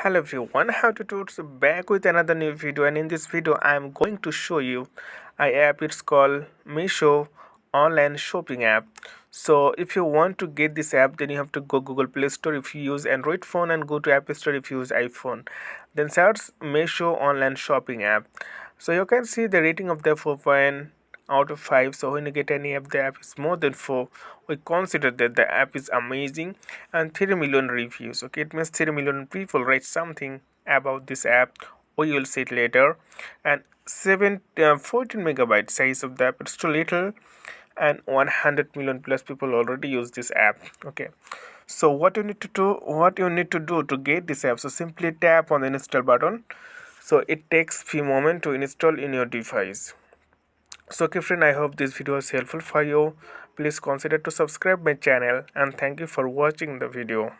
Hello everyone, how to do so back with another new video, and in this video I am going to show you a app. It's called Meesho online shopping app. So if you want to get this app, then you have to go Google Play Store if you use Android phone, and go to App Store if you use iPhone. Then search Meesho online shopping app. So you can see the rating of the 4 out of 5. So when you get any app, the app is more than 4, we consider that the app is amazing. And 3 million reviews. Okay, it means 3 million people write something about this app. We will see it later. And 14 megabyte size of the app, it's too little. And 100 million plus people already use this app. Okay, so what you need to do to get this app, so simply tap on the install button. So it takes few moments to install in your device. So okay friend, I hope this video was helpful for you. Please consider to subscribe my channel, and thank you for watching the video.